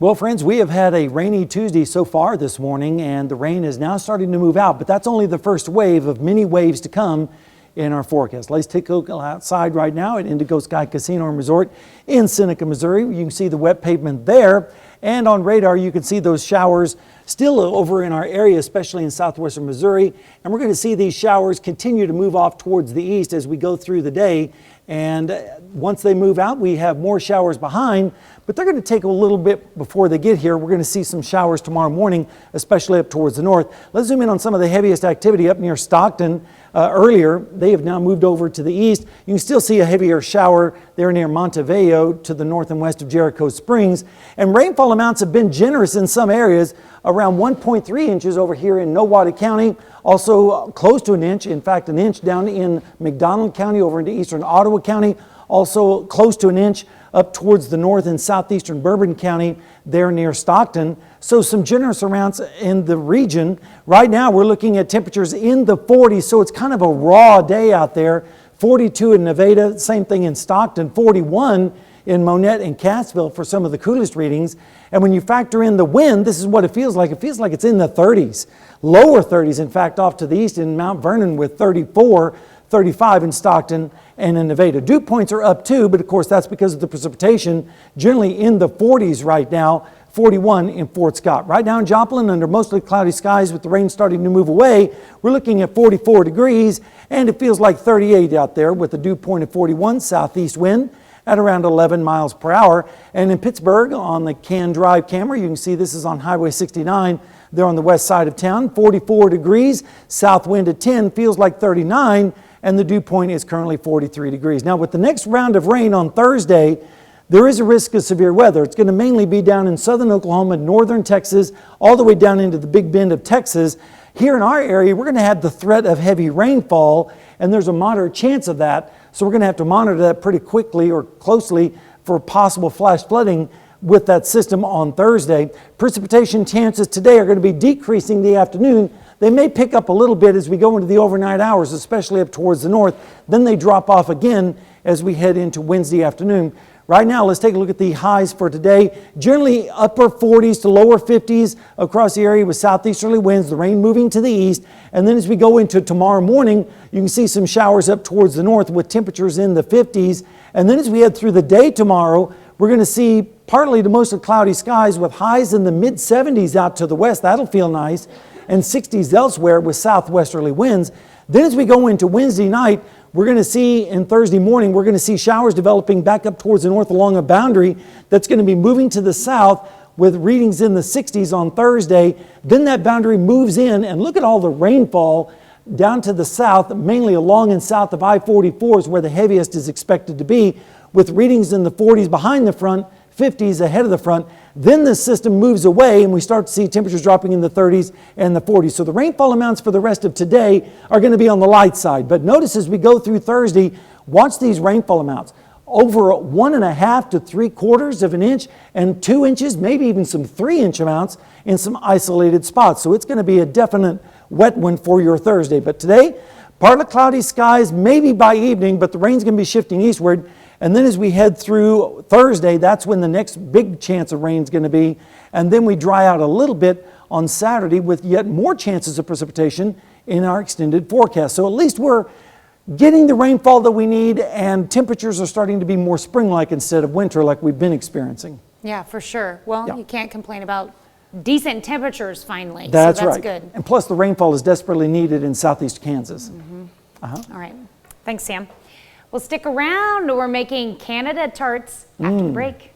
Well, friends, we have had a rainy Tuesday so far this morning, and the rain is now starting to move out, but that's only the first wave of many waves to come in our forecast. Let's take a look outside right now at Indigo Sky Casino and Resort in Seneca, Missouri. You can see the wet pavement there, and on radar you can see those showers still over in our area, especially in southwestern Missouri, and we're going to see these showers continue to move off towards the east as we go through the day. And once they move out, we have more showers behind, but they're going to take a little bit before they get here. We're going to see some showers tomorrow morning, especially up towards the north. Let's zoom in on some of the heaviest activity up near Stockton. Earlier, they have now moved over to the east. You can still see a heavier shower there near Montevideo to the north and west of Jericho Springs. And rainfall amounts have been generous in some areas, around 1.3 inches over here in Nowata County, also close to an inch, in fact an inch down in McDonald County over into eastern Ottawa County, also close to an inch up towards the north and southeastern Bourbon County there near Stockton. So some generous amounts in the region. Right now we're looking at temperatures in the 40s, so it's kind of a raw day out there. 42 in Nevada, same thing in Stockton, 41 in Monette and Cassville for some of the coolest readings. And when you factor in the wind, this is what it feels like. It feels like it's in the 30s, lower 30s, in fact, off to the east in Mount Vernon with 34, 35 in Stockton and in Nevada. Dew points are up too, but of course that's because of the precipitation, generally in the 40s right now, 41 in Fort Scott. Right now in Joplin, under mostly cloudy skies with the rain starting to move away, we're looking at 44 degrees, and it feels like 38 out there with a dew point of 41, southeast wind at around 11 miles per hour. And in Pittsburgh, on the Can Drive camera, you can see this is on Highway 69. They're on the west side of town, 44 degrees, south wind at 10, feels like 39, and the dew point is currently 43 degrees. Now with the next round of rain on Thursday, there is a risk of severe weather. It's going to mainly be down in southern Oklahoma, northern Texas, all the way down into the Big Bend of Texas. Here in our area, we're going to have the threat of heavy rainfall, and there's a moderate chance of that. So we're going to have to monitor that pretty quickly or closely for possible flash flooding with that system on Thursday. Precipitation chances today are going to be decreasing the afternoon. They may pick up a little bit as we go into the overnight hours, especially up towards the north. Then they drop off again as we head into Wednesday afternoon. Right now, let's take a look at the highs for today. Generally upper 40s to lower 50s across the area with southeasterly winds, the rain moving to the east. And then as we go into tomorrow morning, you can see some showers up towards the north with temperatures in the 50s. And then as we head through the day tomorrow, we're going to see partly to mostly cloudy skies with highs in the mid 70s out to the west. That'll feel nice. And 60s elsewhere with southwesterly winds. Then as we go into Wednesday night, we're going to see, in Thursday morning, we're going to see showers developing back up towards the north along a boundary that's going to be moving to the south with readings in the 60s on Thursday. Then that boundary moves in, and look at all the rainfall down to the south, mainly along and south of I-44 is where the heaviest is expected to be, with readings in the 40s behind the front, 50s ahead of the front. Then the system moves away and we start to see temperatures dropping in the 30s and the 40s. So the rainfall amounts for the rest of today are going to be on the light side. But notice as we go through Thursday, watch these rainfall amounts. Over 1.5 to 3/4 of an inch and 2 inches, maybe even some 3-inch amounts in some isolated spots. So it's going to be a definite wet one for your Thursday. But today, partly cloudy skies, maybe by evening, but the rain's going to be shifting eastward. And then as we head through Thursday, that's when the next big chance of rain is going to be. And then we dry out a little bit on Saturday with yet more chances of precipitation in our extended forecast. So at least we're getting the rainfall that we need, and temperatures are starting to be more spring-like instead of winter like we've been experiencing. Yeah, for sure. Well, You can't complain about decent temperatures finally. That's so right. Good. And plus the rainfall is desperately needed in southeast Kansas. All right. Thanks, Sam. Well, stick around. We're making Canada tarts after the break.